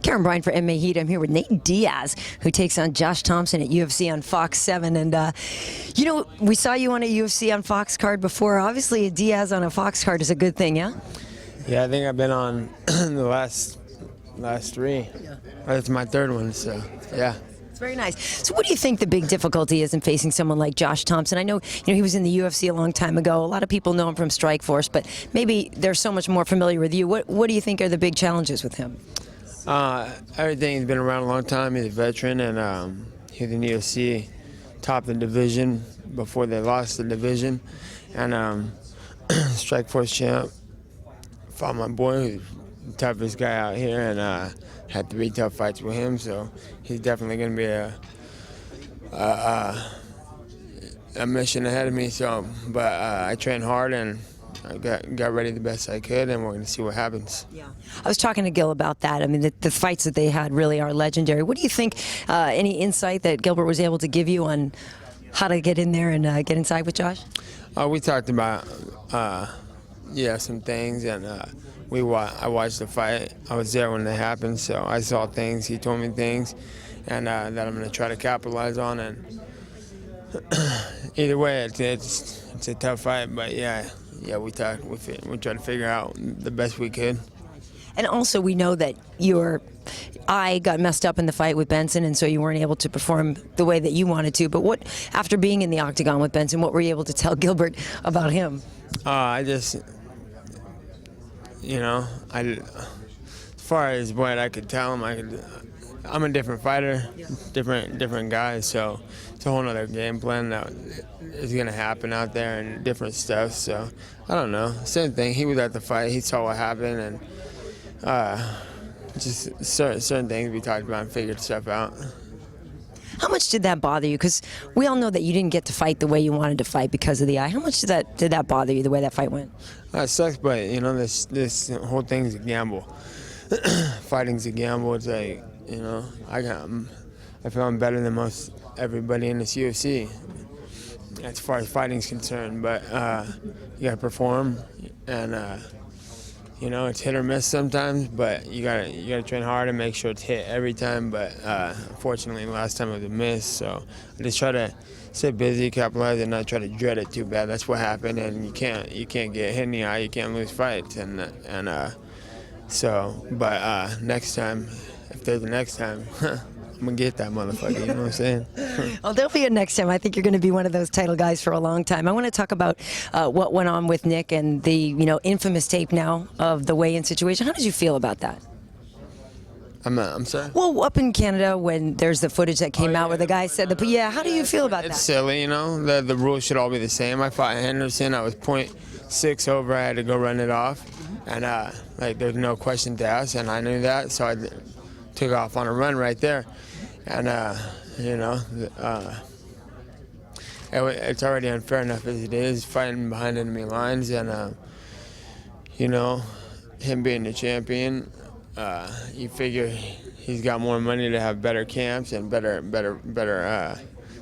Karyn Bryant for MMA H.E.A.T. I'm here with Nate Diaz, who takes on Josh Thomson at UFC on Fox 7. And, you know, we saw you on a UFC on Fox card before. Obviously, a Diaz on a Fox card is a good thing, yeah? Yeah, I think I've been on the last three. Yeah. That's my third one, so, yeah. It's very nice. So what do you think the big difficulty is in facing someone like Josh Thomson? I know, he was in the UFC a long time ago. A lot of people know him from Strikeforce, but maybe they're so much more familiar with you. What do you think are the big challenges with him? Everything. He's been around a long time. He's a veteran, and he was in the UFC, top of the division before they lost the division, and Strikeforce champ. Fought my boy, who's the toughest guy out here, and had 3 tough fights with him. So he's definitely going to be a mission ahead of me. So, but I trained hard and I got ready the best I could, and we're going to see what happens. Yeah, I was talking to Gil about that. I mean, the fights that they had really are legendary. What do you think? Any insight that Gilbert was able to give you on how to get in there and get inside with Josh? We talked about some things, and I watched the fight. I was there when it happened, so I saw things. He told me things, and that I'm going to try to capitalize on. And either way, it's a tough fight, but yeah, we talked. We tried to figure out the best we could. And also, we know that your eye got messed up in the fight with Benson, and so you weren't able to perform the way that you wanted to. But what, after being in the octagon with Benson, what were you able to tell Gilbert about him? I just, as far as what I could tell him, I'm a different fighter, different guy, so it's a whole other game plan that is going to happen out there and different stuff. So I don't know. Same thing. He was at the fight. He saw what happened, and just certain things we talked about and figured stuff out. How much did that bother you? Because we all know that you didn't get to fight the way you wanted to fight because of the eye. How much did that bother you, the way that fight went? It sucks, but this whole thing's a gamble. Fighting's a gamble. It's like, I feel I'm better than most everybody in this UFC as far as fighting's concerned. But you gotta perform, and it's hit or miss sometimes. But you gotta train hard and make sure it's hit every time. But unfortunately, last time it was a miss. So I just try to stay busy, capitalize, and not try to dread it too bad. That's what happened, and you can't get hit in the eye. You can't lose fights, but next time, if there's a next time, I'm gonna get that motherfucker, you know what I'm saying? Well, there'll be a next time. I think you're gonna be one of those title guys for a long time. I want to talk about what went on with Nick and the infamous tape now of the weigh-in situation. How did you feel about that? I'm sorry? Well, up in Canada, when there's the footage that came out where the guy said how do you feel about that? It's silly, the rules should all be the same. I fought Henderson, I was 0.6 over, I had to go run it off, and there's no question to ask, and I knew that, so I took off on a run right there. And it's already unfair enough as it is, fighting behind enemy lines, and him being the champion, you figure he's got more money to have better camps and better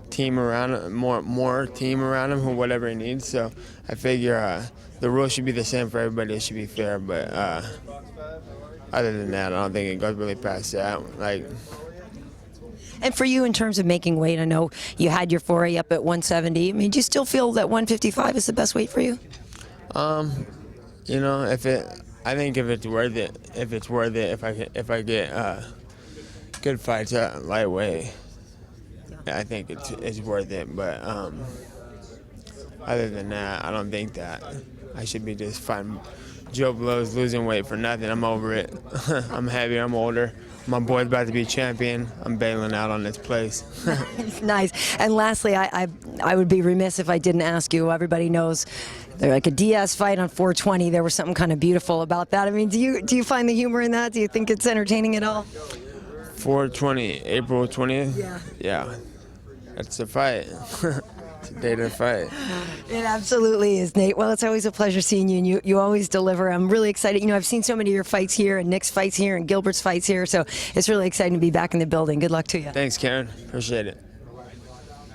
team around him, more team around him, or whatever he needs. So I figure the rules should be the same for everybody. It should be fair, but other than that, I don't think it goes really past that. And for you, in terms of making weight, I know you had your foray up at 170. I mean, do you still feel that 155 is the best weight for you? I think if it's worth it, if I get good fights at lightweight, I think it's worth it. But other than that, I don't think that I should be just fighting Joe Blows, losing weight for nothing. I'm over it. I'm heavier, I'm older. My boy's about to be champion. I'm bailing out on this place. Nice. And lastly, I would be remiss if I didn't ask you. Everybody knows they're like a Diaz fight on 420. There was something kind of beautiful about that. I mean, do you find the humor in that? Do you think it's entertaining at all? 420, April 20th? Yeah. Yeah. That's the fight. It's a day to fight. It absolutely is, Nate. Well, it's always a pleasure seeing you, and you always deliver. I'm really excited. I've seen so many of your fights here, and Nick's fights here, and Gilbert's fights here, so it's really exciting to be back in the building. Good luck to you. Thanks, Karyn. Appreciate it.